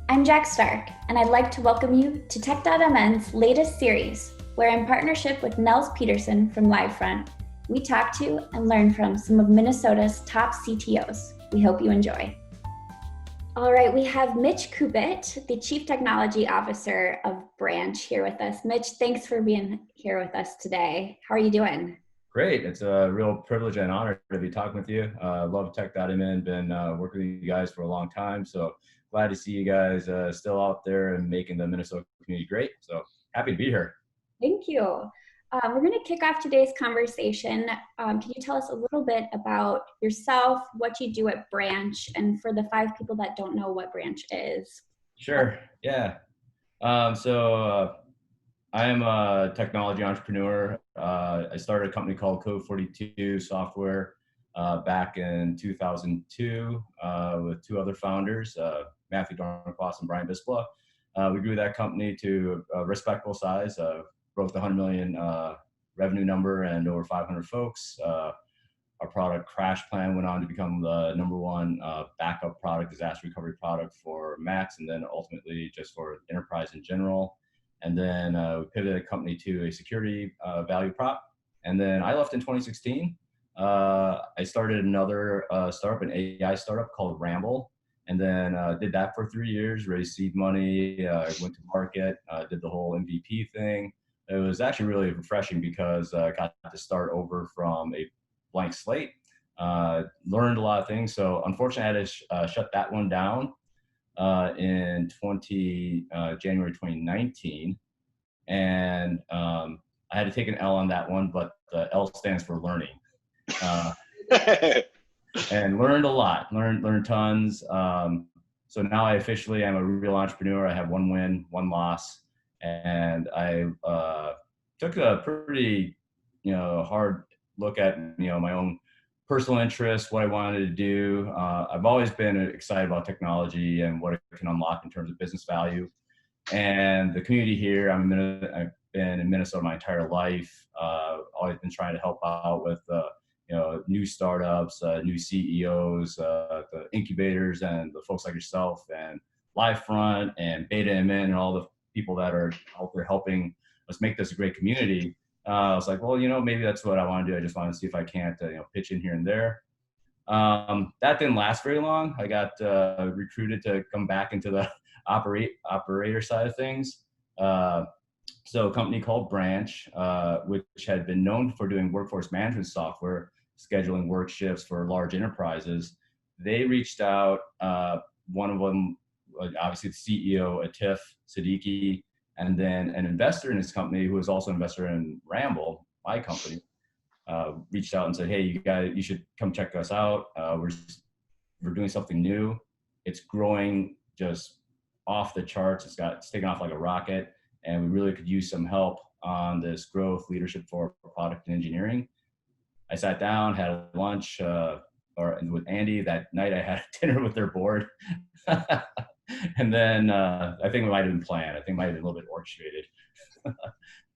I'm Jack Stark, and I'd like to welcome you to Tech.MN's latest series, where in partnership with Nels Pederson from Livefront, we talk to and learn from some of Minnesota's top CTOs. We hope you enjoy. All right, we have Mitch Coopet, the Chief Technology Officer of Branch, here with us. Mitch, thanks for being here with us today. How are you doing? Great. It's a real privilege and honor to be talking with you. Love Tech.MN, been working with you guys for a long time. So glad to see you guys still out there and making the Minnesota community great. So happy to be here. Thank you. We're going to kick off today's conversation. Can you tell us a little bit about yourself, what you do at Branch, and for the 5 people that don't know what Branch is? Sure. Yeah. I am a technology entrepreneur. I started a company called Code 42 Software back in 2002 with 2 other founders, Matthew Dorncloss and Brian Bispla. We grew that company to a respectable size, broke the 100 million revenue number and over 500 folks. Our product Crash Plan went on to become the #1 backup product, disaster recovery product for Macs, and then ultimately just for enterprise in general. And then we pivoted the company to a security value prop. And then I left in 2016. I started another startup, an AI startup called Ramble. And then did that for 3 years, raised seed money, went to market, did the whole MVP thing. It was actually really refreshing because I got to start over from a blank slate, learned a lot of things. So unfortunately, I had to shut that one down in January 2019. And I had to take an L on that one, but the L stands for learning. And learned a lot, learned tons. So now I officially am a real entrepreneur. I have 1 win, 1 loss. And I took a pretty, hard look at, my own personal interests, what I wanted to do. I've always been excited about technology and what it can unlock in terms of business value. And the community here, I've been in Minnesota my entire life. Always been trying to help out with, new startups, new CEOs, the incubators, and the folks like yourself, and Livefront, and Beta-MN, and all the people that are out there helping us make this a great community. I was like, well, maybe that's what I want to do. I just want to see if I can't, pitch in here and there. That didn't last very long. I got recruited to come back into the operator side of things. So a company called Branch, which had been known for doing workforce management software, scheduling work shifts for large enterprises, they reached out. One of them, obviously the CEO, Atif Siddiqui, and then an investor in his company who was also an investor in Ramble, my company, reached out and said, hey, you should come check us out. We're doing something new. It's growing just off the charts. It's taken off like a rocket, and we really could use some help on this growth leadership for product and engineering. I sat down, had lunch with Andy. That night I had dinner with their board. And then I think it might have been planned. I think it might have been a little bit orchestrated.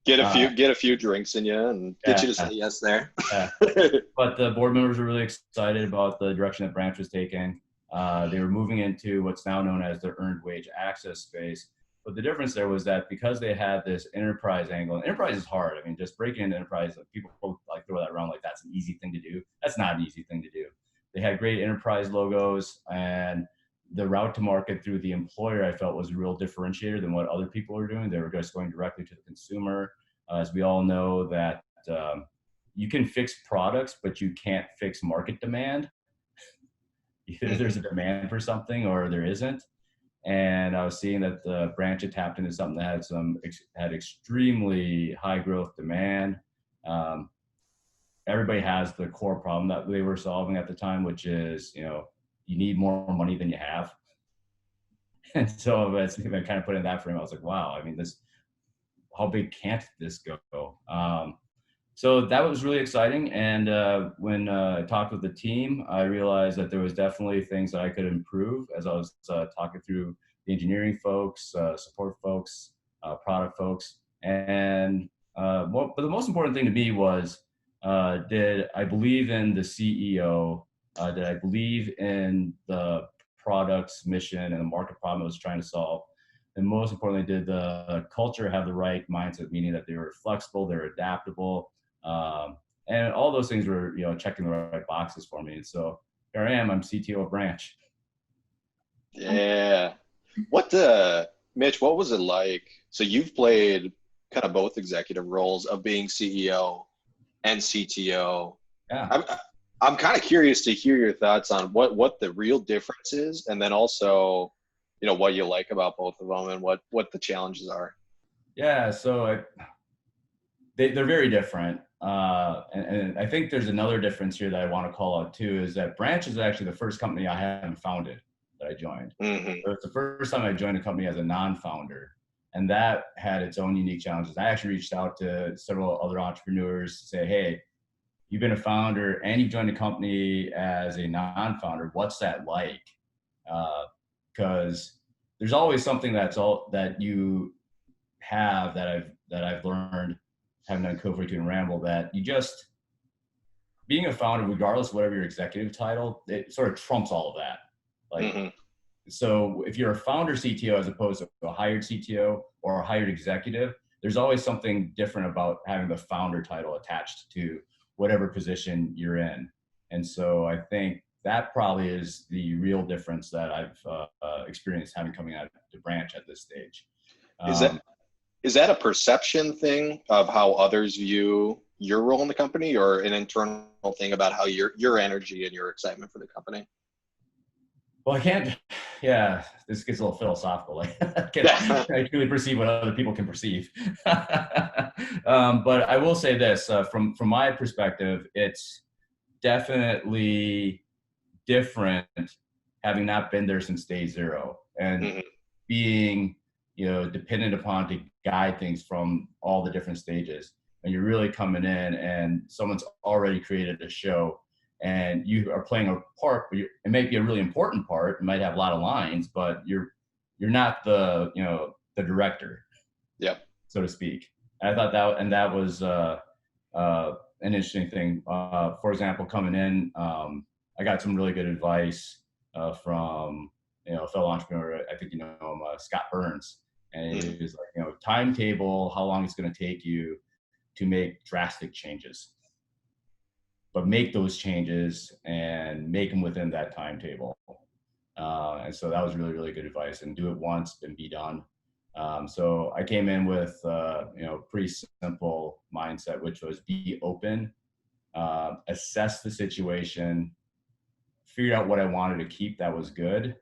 Get a few drinks in you and get you to say yes there. But the board members were really excited about the direction that Branch was taking. They were moving into what's now known as the earned wage access space. But the difference there was that because they had this enterprise angle, and enterprise is hard. I mean, just breaking into enterprise, people like throw that around like that's an easy thing to do. That's not an easy thing to do. They had great enterprise logos, and the route to market through the employer, I felt, was a real differentiator than what other people were doing. They were just going directly to the consumer. As we all know that you can fix products, but you can't fix market demand. Either there's a demand for something or there isn't. And I was seeing that the Branch had tapped into something that had extremely high growth demand. Everybody has the core problem that they were solving at the time, which is, you need more money than you have. And so as I kind of put in that frame, I was like, wow, I mean, how big can't this go? So that was really exciting. And when I talked with the team, I realized that there was definitely things that I could improve as I was talking through the engineering folks, support folks, product folks. And but the most important thing to me was, did I believe in the CEO? Did I believe in the product's mission and the market problem it was trying to solve. And most importantly, did the culture have the right mindset, meaning that they were flexible, they're adaptable, and all those things were, checking the right boxes for me. And so here I am, I'm CTO of branch. Yeah. Mitch, what was it like? So you've played kind of both executive roles of being CEO and CTO. Yeah. I'm kind of curious to hear your thoughts on what the real difference is, and then also, what you like about both of them and what the challenges are. Yeah, so they're very different. And I think there's another difference here that I want to call out too, is that Branch is actually the first company I haven't founded that I joined. Mm-hmm. So it's the first time I joined a company as a non-founder, and that had its own unique challenges. I actually reached out to several other entrepreneurs to say, hey, you've been a founder and you've joined a company as a non-founder. What's that like? Because there's always something that you have that I've learned having done Co-42 and Ramble, that you just, being a founder, regardless of whatever your executive title, it sort of trumps all of that. Like, mm-hmm. So if you're a founder CTO as opposed to a hired CTO or a hired executive, there's always something different about having the founder title attached to whatever position you're in. And so I think that probably is the real difference that I've experienced having coming out to Branch at this stage. Is that a perception thing of how others view your role in the company, or an internal thing about how your energy and your excitement for the company? Well, this gets a little philosophical. Like, I truly perceive what other people can perceive. But I will say this, from my perspective, it's definitely different having not been there since day zero and mm-hmm. being, dependent upon to guide things from all the different stages. And you're really coming in and someone's already created a show and you are playing a part, but it may be a really important part. It might have a lot of lines, but you're not the director, so to speak. And I thought that was an interesting thing. For example, coming in, I got some really good advice from a fellow entrepreneur. I think him, Scott Burns, and he was like, timetable, how long it's going to take you to make drastic changes. But make those changes and make them within that timetable. And so that was really, really good advice, and do it once and be done. So I came in with, pretty simple mindset, which was be open, assess the situation, figure out what I wanted to keep that was good,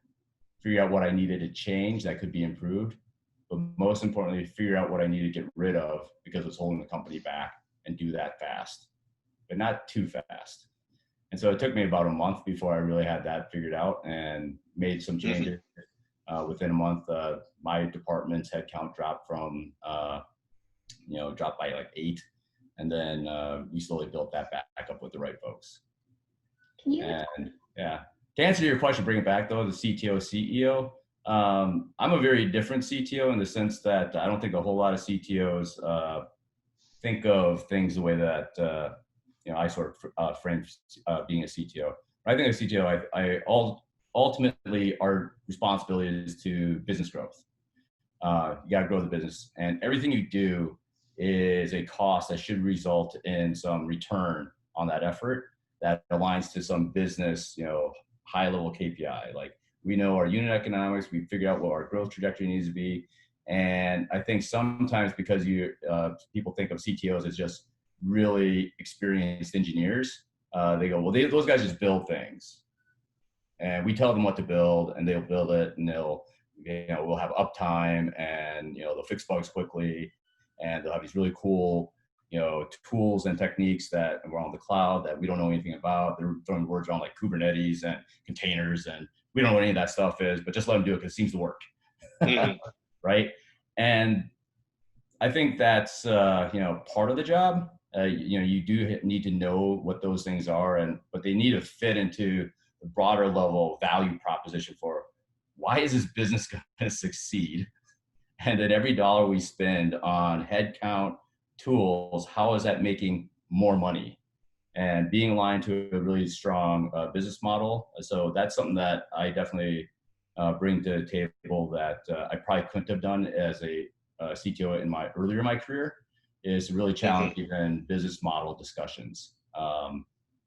figure out what I needed to change that could be improved, but most importantly, figure out what I need to get rid of because it's holding the company back, and do that fast, but not too fast. And so it took me about a month before I really had that figured out and made some changes. Within a month, my department's headcount dropped from, dropped by like 8. And then we slowly built that back up with the right folks. To answer your question, bring it back though, the CTO, CEO, I'm a very different CTO in the sense that I don't think a whole lot of CTOs think of things the way that I sort of frame being a CTO. I think as a CTO, ultimately our responsibility is to business growth. You got to grow the business, and everything you do is a cost that should result in some return on that effort that aligns to some business, high level KPI. Like, we know our unit economics, we figure out what our growth trajectory needs to be. And I think sometimes because people think of CTOs as just really experienced engineers, they go, well, those guys just build things, and we tell them what to build, and they'll build it, and we'll have uptime, and they'll fix bugs quickly, and they'll have these really cool tools and techniques that are on the cloud that we don't know anything about. They're throwing words around like Kubernetes and containers, and we don't know what any of that stuff is, but just let them do it because it seems to work. Right? And I think that's part of the job. You do need to know what those things are, but they need to fit into the broader level value proposition for why is this business going to succeed, and then every dollar we spend on headcount, tools, how is that making more money? and being aligned to a really strong business model. So that's something that I definitely bring to the table that I probably couldn't have done as a CTO earlier in my career, is really challenge even business model discussions.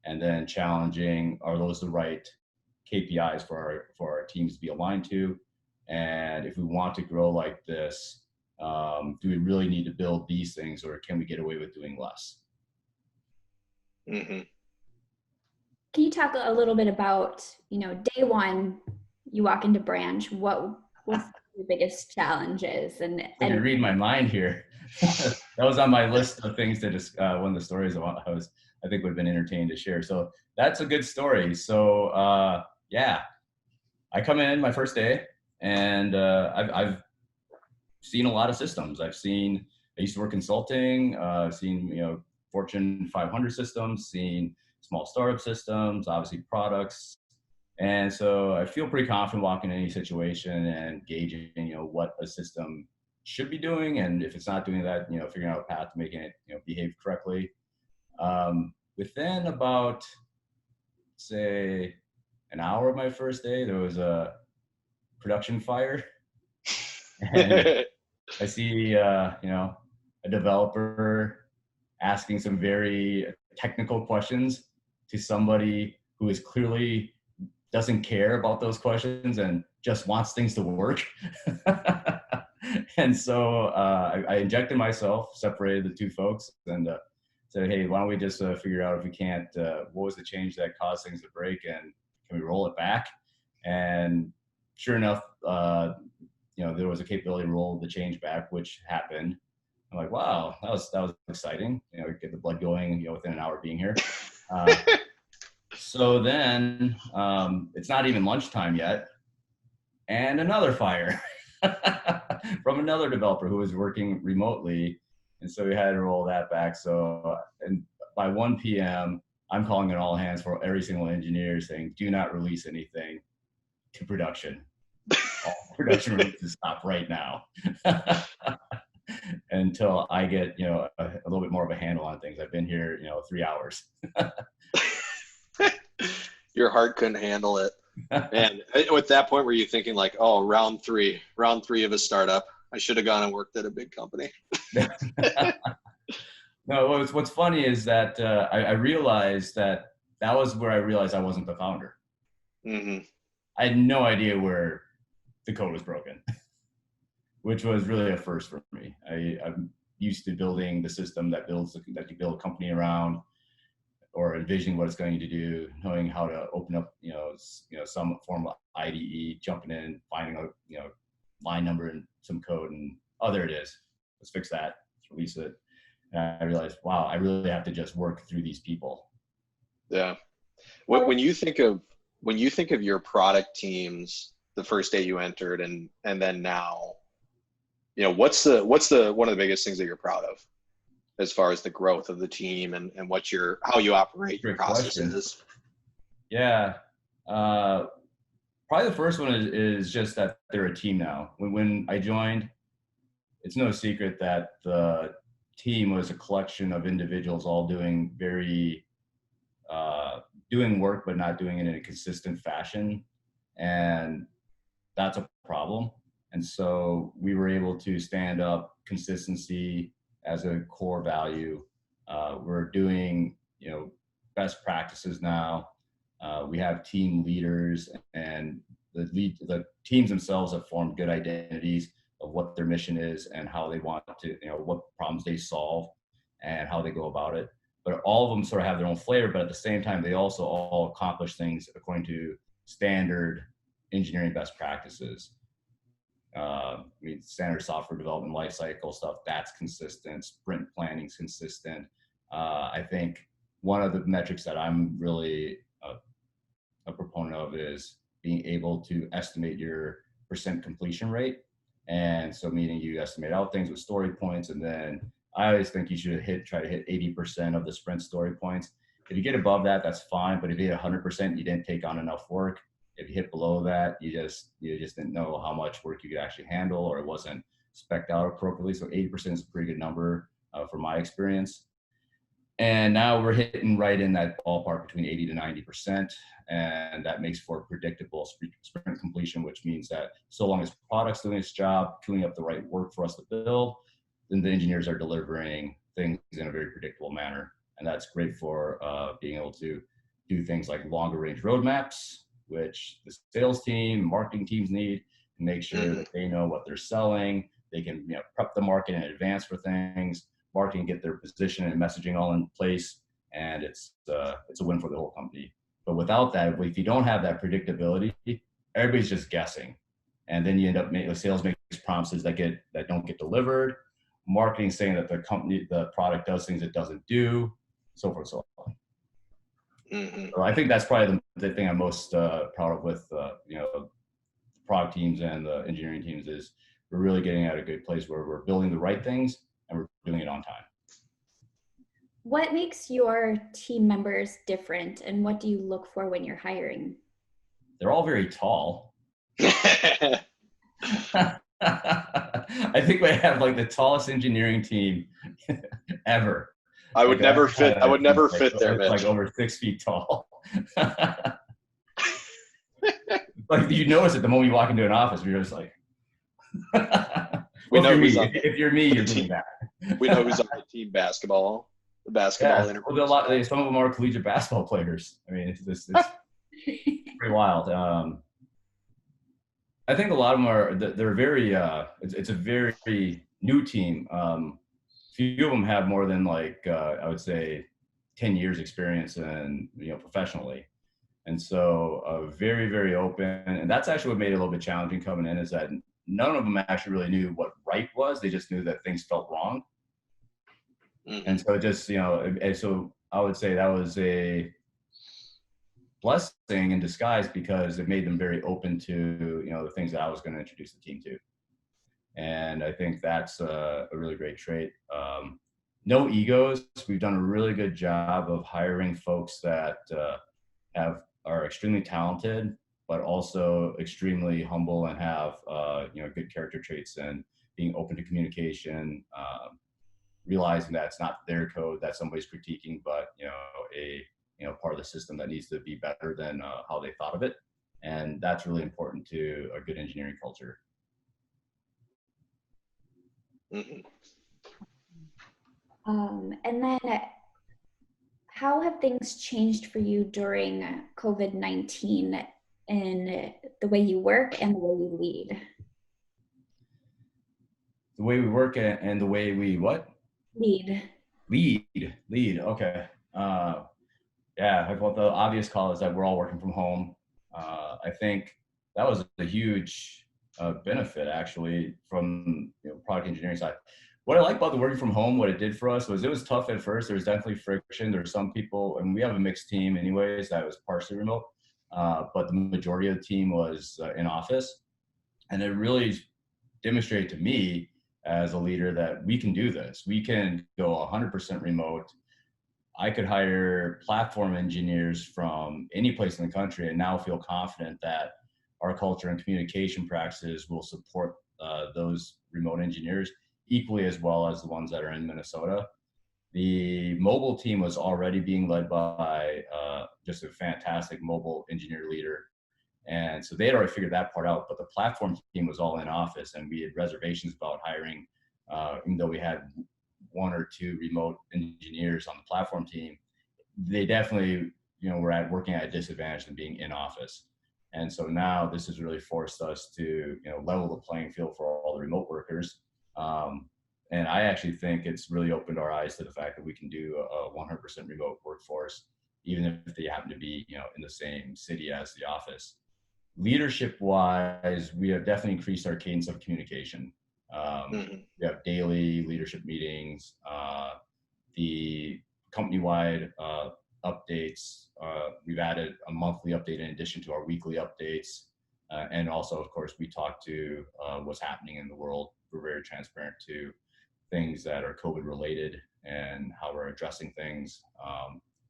And then challenging, are those the right KPIs for our teams to be aligned to? And if we want to grow like this, do we really need to build these things, or can we get away with doing less? Can you talk a little bit about, day one, you walk into branch, what was the biggest challenges? And I can read my mind here. That was on my list of things to just one of the stories I think would have been entertaining to share. So that's a good story. So yeah, I come in my first day, and I've seen a lot of systems. I used to work consulting, seen Fortune 500 systems, seen small startup systems, obviously products. And so I feel pretty confident walking in any situation and gauging, what a system should be doing. And if it's not doing that, figuring out a path to making it, behave correctly. Within about, say, an hour of my first day, there was a production fire. And I see, a developer asking some very technical questions to somebody who is clearly doesn't care about those questions and just wants things to work. And so I injected myself, separated the two folks, and said, hey, why don't we just figure out if we can't, what was the change that caused things to break, and can we roll it back? And sure enough, there was a capability to roll the change back, which happened. I'm like, wow, that was exciting. Get the blood going, within an hour of being here. So then it's not even lunchtime yet, and another fire from another developer who was working remotely. And so we had to roll that back. So, and by 1 p.m., I'm calling an all hands for every single engineer saying, do not release anything to production. All production releases stop right now. Until I get, a little bit more of a handle on things. I've been here, 3 hours. Your heart couldn't handle it. And at that point, were you thinking like, oh, round three of a startup, I should have gone and worked at a big company? No, what's funny is that I realized that was where I realized I wasn't the founder. I had no idea where the code was broken, which was really a first for me. I'm used to building the system that you build a company around, or envisioning what it's going to do, knowing how to open up, some form of IDE, jumping in, finding a, line number and some code, and there it is. Let's fix that. Let's release it. And I realized, wow, I really have to just work through these people. Yeah. When you think of your product teams, the first day you entered, and then now, what's one of the biggest things that you're proud of as far as the growth of the team and how you operate your processes? Yeah. Probably the first one is just that they're a team now. When I joined, it's no secret that the team was a collection of individuals all doing doing work, but not doing it in a consistent fashion. And that's a problem. And so we were able to stand up consistency as a core value. We're doing, best practices now. We have team leaders, and the teams themselves have formed good identities of what their mission is and how they want to, what problems they solve and how they go about it. But all of them sort of have their own flavor, but at the same time, they also all accomplish things according to standard engineering best practices. Standard software development lifecycle stuff, that's consistent. Sprint planning's consistent. I think one of the metrics that I'm really a proponent of is being able to estimate your percent completion rate. And so meaning you estimate out things with story points, and then I always think you should try to hit 80% of the sprint story points. If you get above that, that's fine. But if you hit 100%, you didn't take on enough work. If you hit below that, you just didn't know how much work you could actually handle, or it wasn't spec'd out appropriately. So 80% is a pretty good number from my experience. And now we're hitting right in that ballpark between 80 to 90%. And that makes for predictable sprint completion, which means that so long as product's doing its job, queuing up the right work for us to build, then the engineers are delivering things in a very predictable manner. And that's great for being able to do things like longer range roadmaps, which the sales team, marketing teams need to make sure that they know what they're selling. They can prep the market in advance for things. Marketing get their position and messaging all in place, and it's a win for the whole company. But without that, if you don't have that predictability, everybody's just guessing, and then you end up making sales makes promises that don't get delivered. Marketing saying that the product does things it doesn't do, so forth and so on. So I think that's probably the thing I'm most proud of with the product teams and the engineering teams is we're really getting at a good place where we're building the right things and we're doing it on time. What makes your team members different, and what do you look for when you're hiring? They're all very tall. I think we have like the tallest engineering team ever. I would never fit there, Mitch. Like over 6 feet tall. Like you notice it the moment you walk into an office, you're just like, if you're me, you're doing that. We know who's on the team basketball. The basketball interview. Some of them are collegiate basketball players. I mean, it's pretty wild. I think a lot of them are. They're very. It's a very new team. Few of them have more than I would say 10 years experience and professionally, and so very, very open. And that's actually what made it a little bit challenging coming in, is that none of them actually really knew what right was. They just knew that things felt wrong. And so just, and so I would say that was a blessing in disguise, because it made them very open to, the things that I was going to introduce the team to. And I think that's a really great trait. No egos. We've done a really good job of hiring folks that are extremely talented, but also extremely humble and have, good character traits, and being open to communication, realizing that it's not their code that somebody's critiquing, but a part of the system that needs to be better than how they thought of it. And that's really important to a good engineering culture. And then how have things changed for you during COVID-19 in the way you work and the way you lead? The way we work and the way we what? Lead. Okay. Well, the obvious call is that we're all working from home. I think that was a huge benefit actually from product engineering side. What I like about the working from home, what it did for us was it was tough at first. There was definitely friction. There were some people, and we have a mixed team anyways, that was partially remote, but the majority of the team was in office. And it really demonstrated to me as a leader that we can do this. We can go 100% remote. I could hire platform engineers from any place in the country and now feel confident that our culture and communication practices will support those remote engineers equally as well as the ones that are in Minnesota. The mobile team was already being led by just a fantastic mobile engineer leader. And so they had already figured that part out, but the platform team was all in office, and we had reservations about hiring, even though we had 1 or 2 remote engineers on the platform team. They definitely, were working at a disadvantage than being in office. And so now this has really forced us to, level the playing field for all the remote workers. And I actually think it's really opened our eyes to the fact that we can do a 100% remote workforce, even if they happen to be, in the same city as the office. Leadership wise, we have definitely increased our cadence of communication. We have daily leadership meetings, the company-wide updates. We've added a monthly update in addition to our weekly updates. And also, of course, we talk to what's happening in the world. We're very transparent to things that are COVID related and how we're addressing things.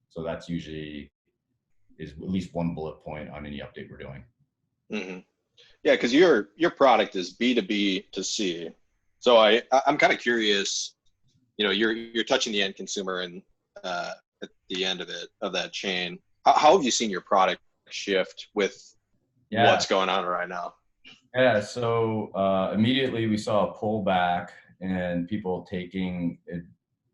So that's usually is at least one bullet point on any update we're doing. Yeah, because your product is B2B to C. So I'm kind of curious, you're touching the end consumer, and at the end of that chain. How have you seen your product shift with what's going on right now? Yeah, so immediately we saw a pullback in people taking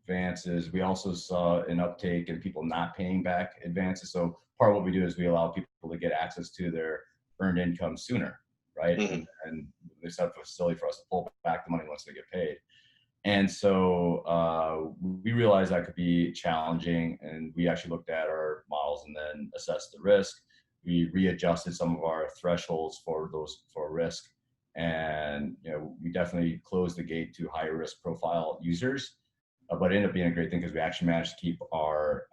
advances. We also saw an uptake in people not paying back advances. So part of what we do is we allow people to get access to their earned income sooner, right? Mm-hmm. And they set up a facility for us to pull back the money once they get paid. And so we realized that could be challenging, and we actually looked at our models and then assessed the risk. We readjusted some of our thresholds for risk, and we definitely closed the gate to higher risk profile users. But it ended up being a great thing because we actually managed to keep our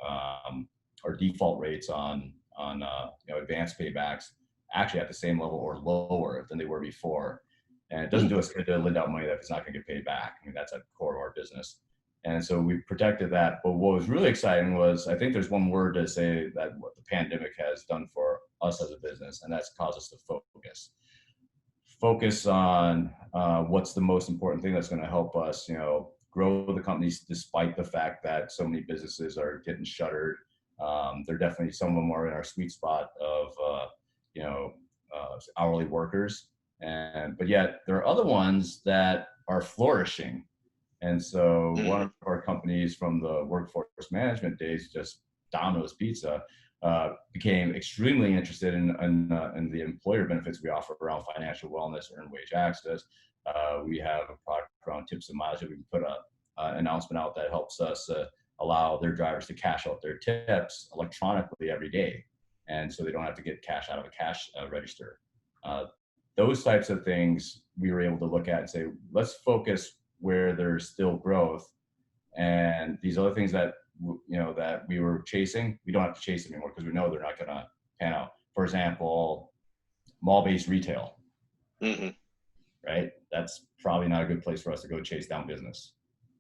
default rates on advanced paybacks actually at the same level or lower than they were before. And it doesn't do us good to lend out money that it's not going to get paid back. I mean, that's at the core of our business. And so we protected that. But what was really exciting was, I think there's one word to say that what the pandemic has done for us as a business, and that's caused us to focus on what's the most important thing that's going to help us, grow the companies despite the fact that so many businesses are getting shuttered. They're definitely, some of them are in our sweet spot of, hourly workers. But yet there are other ones that are flourishing. And so one of our companies from the workforce management days, just Domino's Pizza, became extremely interested in the employer benefits we offer around financial wellness, earned wage access. We have a product around tips and mileage that we can put an announcement out that helps us allow their drivers to cash out their tips electronically every day. And so they don't have to get cash out of a cash register. Those types of things we were able to look at and say, let's focus where there's still growth. And these other things that that we were chasing, we don't have to chase anymore because we know they're not going to pan out. For example, mall-based retail, right? That's probably not a good place for us to go chase down business.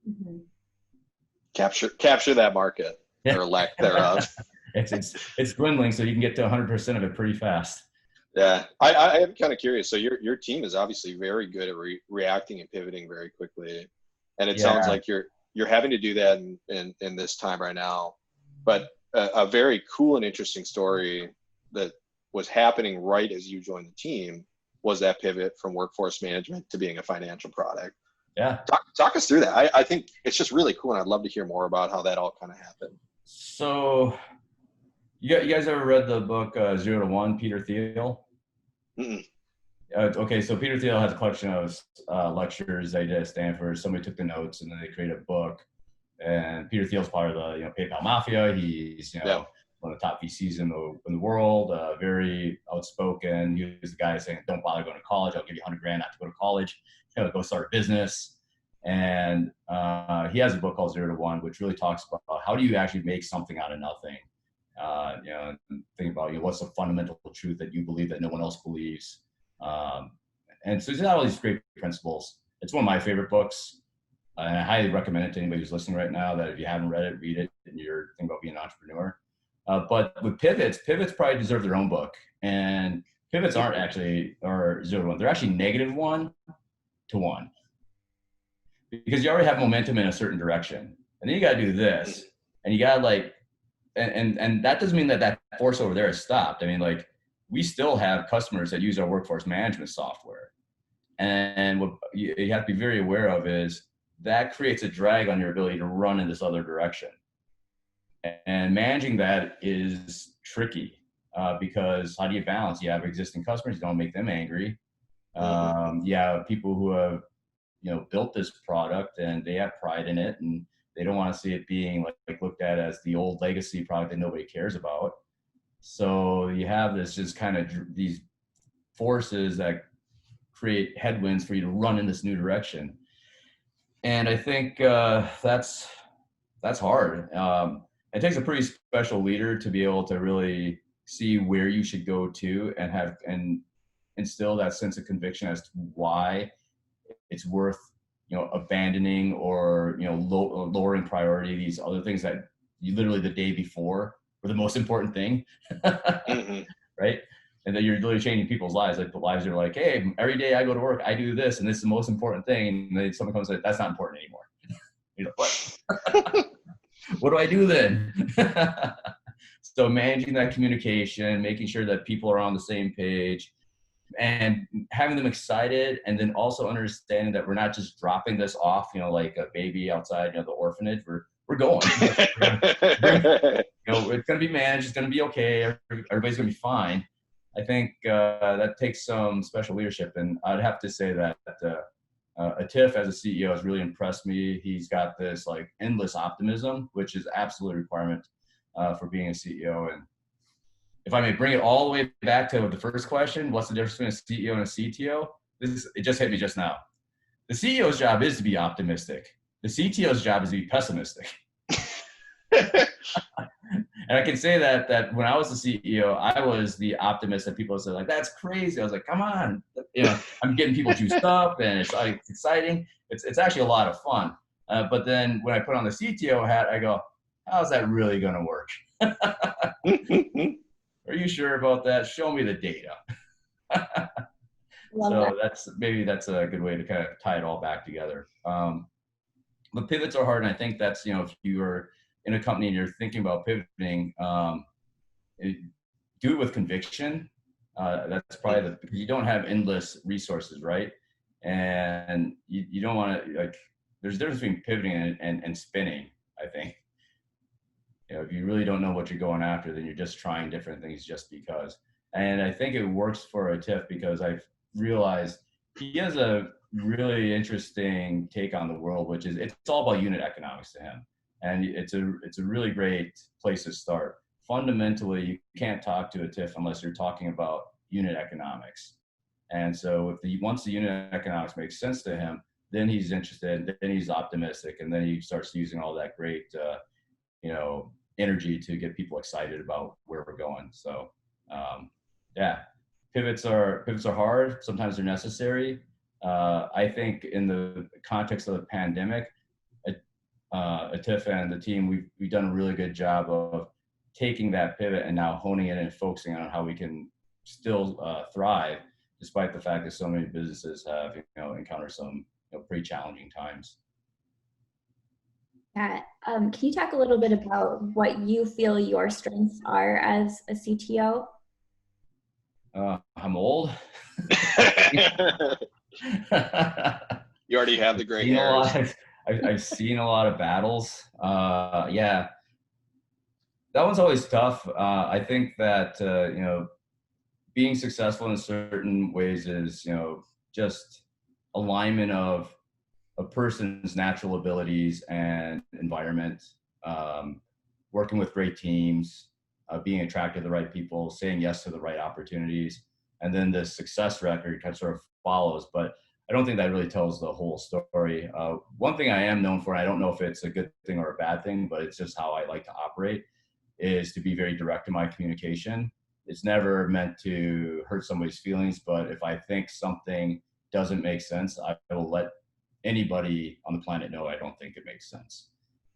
Mm-hmm. Capture that market or lack thereof. It's dwindling, so you can get to 100% of it pretty fast. Yeah, I am kind of curious. So your team is obviously very good at reacting and pivoting very quickly, and it sounds like you're having to do that in this time right now. But a very cool and interesting story that was happening right as you joined the team was that pivot from workforce management to being a financial product. Yeah, talk us through that. I think it's just really cool, and I'd love to hear more about how that all kind of happened. So, you guys ever read the book 0 to 1, Peter Thiel? Okay, so Peter Thiel has a collection of lectures that he did at Stanford. Somebody took the notes, and then they created a book. And Peter Thiel's part of the PayPal mafia. He's one of the top VCs in the world. Very outspoken. He was the guy saying, "Don't bother going to college. I'll give you $100,000 not to go to college. Go start a business." And he has a book called 0 to 1, which really talks about how do you actually make something out of nothing. And think about what's the fundamental truth that you believe that no one else believes. And so he's got all these great principles. It's one of my favorite books, and I highly recommend it to anybody who's listening right now. That if you haven't read it, read it, and you're thinking about being an entrepreneur. But with pivots probably deserve their own book. And pivots aren't actually 0 to 1; they're actually -1 to 1, because you already have momentum in a certain direction, and then you got to do this, and you got to and that doesn't mean that force over there has stopped. I mean, we still have customers that use our workforce management software. And what you have to be very aware of is that creates a drag on your ability to run in this other direction. And managing that is tricky because how do you balance? You have existing customers, you don't make them angry. You have people who have built this product and they have pride in it, and they don't want to see it being looked at as the old legacy product that nobody cares about. So you have this just kind of these forces that create headwinds for you to run in this new direction. And I think that's hard. It takes a pretty special leader to be able to really see where you should go to and instill that sense of conviction as to why it's worth abandoning or lowering priority these other things that you literally the day before were the most important thing. Right? And then you're literally changing people's lives. The lives are like, hey, every day I go to work, I do this, and this is the most important thing. And then someone comes and says, that's not important anymore. What? What do I do then? So managing that communication, making sure that people are on the same page, and having them excited, and then also understanding that we're not just dropping this off, like a baby outside, the orphanage. We're going. It's going to be managed. It's going to be okay. Everybody's going to be fine. I think that takes some special leadership, and I'd have to say that Atif as a CEO has really impressed me. He's got this like endless optimism, which is absolute requirement for being a CEO. And if I may bring it all the way back to the first question, what's the difference between a CEO and a CTO? It just hit me just now. The CEO's job is to be optimistic. The CTO's job is to be pessimistic. And I can say that when I was the CEO, I was the optimist that people said, like, that's crazy. I was like, come on, I'm getting people juiced up, and it's like exciting. It's actually a lot of fun. But then when I put on the CTO hat, I go, how's that really going to work? Are you sure about that? Show me the data. So that's a good way to kind of tie it all back together. But pivots are hard, and I think that's, if you are in a company and you're thinking about pivoting, do it with conviction. That's probably because you don't have endless resources, right? And you don't want to, like, there's a difference between pivoting and spinning, I think. If you really don't know what you're going after, then you're just trying different things just because. And I think it works for Atif because I've realized he has a really interesting take on the world, which is it's all about unit economics to him. And it's a really great place to start. Fundamentally, you can't talk to Atif unless you're talking about unit economics. And so once the unit economics makes sense to him, then he's interested, then he's optimistic, and then he starts using all that great energy to get people excited about where we're going. So pivots are hard. Sometimes they're necessary. I think in the context of the pandemic, Atif and the team, we've done a really good job of taking that pivot and now honing it and focusing on how we can still thrive, despite the fact that so many businesses have encountered some pretty challenging times. Yeah. Can you talk a little bit about what you feel your strengths are as a CTO? I'm old. You already have the gray hairs. I've seen a lot of battles. That one's always tough. I think that being successful in certain ways is just alignment of a person's natural abilities and environment, working with great teams, being attracted to the right people, saying yes to the right opportunities, and then the success record kind of sort of follows. But I don't think that really tells the whole story. One thing I am known for, and I don't know if it's a good thing or a bad thing, but it's just how I like to operate, is to be very direct in my communication. It's never meant to hurt somebody's feelings, but if I think something doesn't make sense, I will let anybody on the planet know I don't think it makes sense.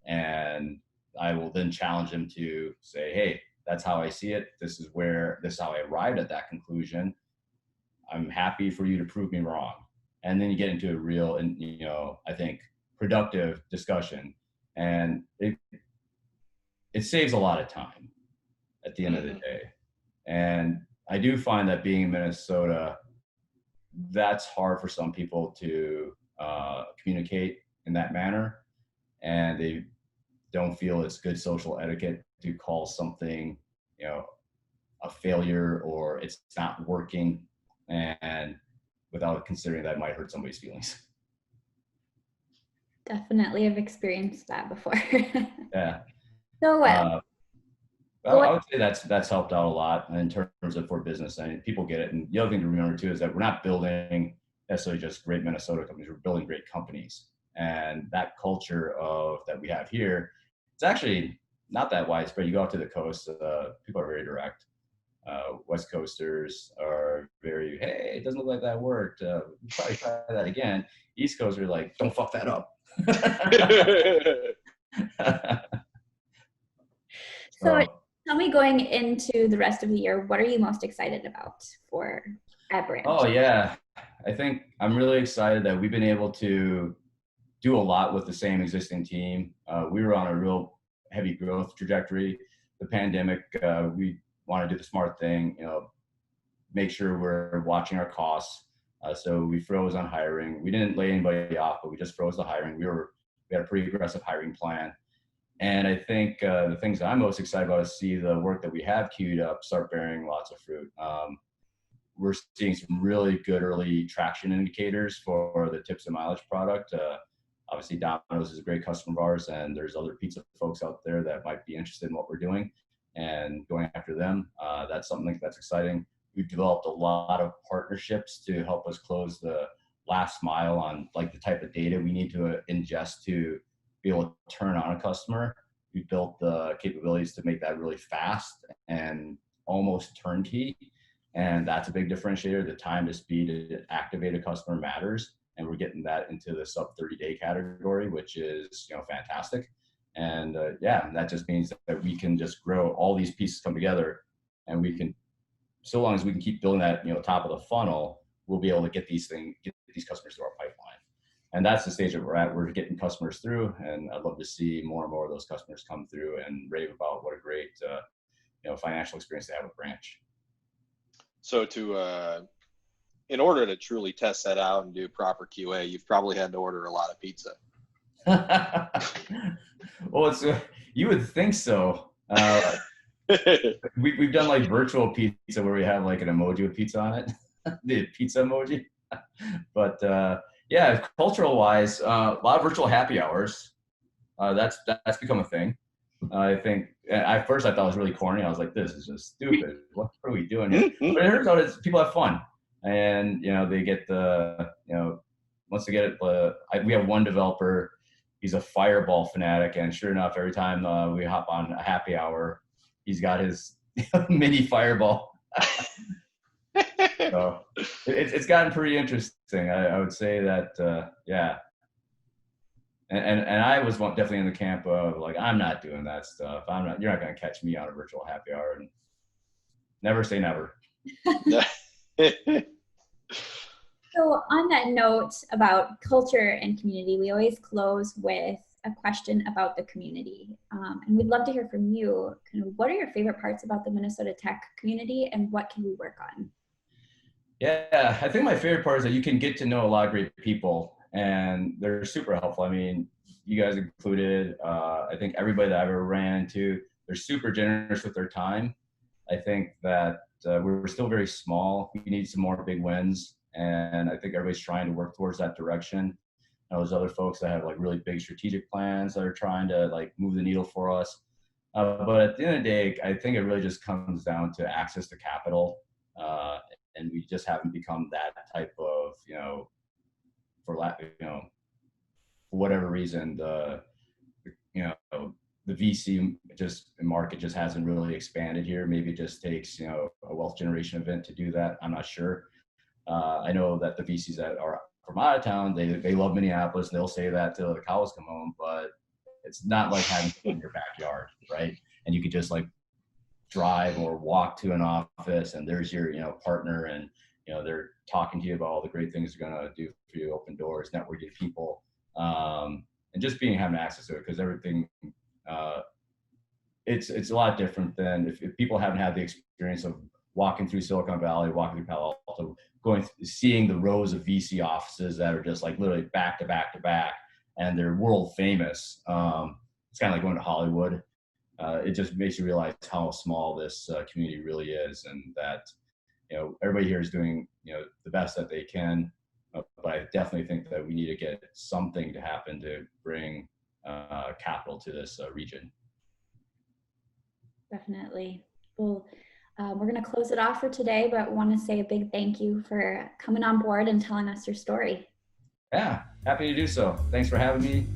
And I will then challenge them to say, hey, that's how I see it. This is how I arrived at that conclusion. I'm happy for you to prove me wrong. And then you get into a real, and I think productive discussion, and it saves a lot of time at the end of the day. And I do find that being in Minnesota, that's hard for some people to communicate in that manner, and they don't feel it's good social etiquette to call something a failure or it's not working, and without considering that might hurt somebody's feelings. Definitely have experienced that before. Yeah. So I would say that's helped out a lot in terms of for business. I mean, people get it. And the other thing to remember too is that we're not building necessarily just great Minnesota companies. We're building great companies, and that culture that we have here, it's actually not that widespread. You go out to the coast, people are very direct. West Coasters are very, hey, it doesn't look like that worked. Probably try that again. East Coasters are like, don't fuck that up. So tell me, going into the rest of the year, what are you most excited about for Branch? Oh yeah, I think I'm really excited that we've been able to do a lot with the same existing team. We were on a real heavy growth trajectory. The pandemic, we want to do the smart thing, make sure we're watching our costs. So we froze on hiring. We didn't lay anybody off, but we just froze the hiring. We had a pretty aggressive hiring plan. And I think the things that I'm most excited about is see the work that we have queued up start bearing lots of fruit. We're seeing some really good early traction indicators for the tips and mileage product. Obviously, Domino's is a great customer of ours, and there's other pizza folks out there that might be interested in what we're doing and going after them. That's something that's exciting. We've developed a lot of partnerships to help us close the last mile on like the type of data we need to ingest to be able to turn on a customer. We built the capabilities to make that really fast and almost turnkey. And that's a big differentiator. The time to speed to activate a customer matters. And we're getting that into the sub 30-day category, which is, fantastic. And that just means that we can just grow, all these pieces come together, and we can, so long as we can keep building that, top of the funnel, we'll be able to get these customers through our pipeline. And that's the stage that we're at. We're getting customers through, and I'd love to see more and more of those customers come through and rave about what a great, financial experience they have with Branch. So in order to truly test that out and do proper QA, you've probably had to order a lot of pizza. Well, you would think so. We've done like virtual pizza where we have like an emoji with pizza on it, the pizza emoji. But cultural wise, a lot of virtual happy hours. That's become a thing. I think at first I thought it was really corny. I was like, this is just stupid. What are we doing here? But it turns out people have fun, and they get once they get it. We have one developer. He's a Fireball fanatic, and sure enough, every time we hop on a happy hour, he's got his mini Fireball. So it's gotten pretty interesting. I would say that, And I was definitely in the camp of like, I'm not doing that stuff. You're not going to catch me on a virtual happy hour. And never say never. So on that note about culture and community, we always close with a question about the community. And we'd love to hear from you. Kind of, what are your favorite parts about the Minnesota tech community, and what can we work on? Yeah, I think my favorite part is that you can get to know a lot of great people, and they're super helpful. I mean, you guys included. I think everybody that I've ever ran into, they're super generous with their time. I think that we're still very small. We need some more big wins, and I think everybody's trying to work towards that direction. There's other folks that have like really big strategic plans that are trying to like move the needle for us. But at the end of the day, I think it really just comes down to access to capital. And we just haven't become that type of, for whatever reason, the VC market just hasn't really expanded here. Maybe it just takes, a wealth generation event to do that. I'm not sure. I know that the VCs that are from out of town, they love Minneapolis, and they'll say that till the cows come home, but it's not like having it in your backyard, right? And you could just like drive or walk to an office, and there's your partner, and they're talking to you about all the great things they're going to do for you, open doors, networking people, and just having access to it, because everything it's a lot different than if people haven't had the experience of walking through Silicon Valley, walking through Palo Alto, seeing the rows of VC offices that are just like literally back to back to back, and they're world famous. It's kind of like going to Hollywood. It just makes you realize how small this community really is, and that everybody here is doing the best that they can. But I definitely think that we need to get something to happen to bring capital to this region. Definitely. Well, we're going to close it off for today, but want to say a big thank you for coming on board and telling us your story. Yeah, happy to do so. Thanks for having me.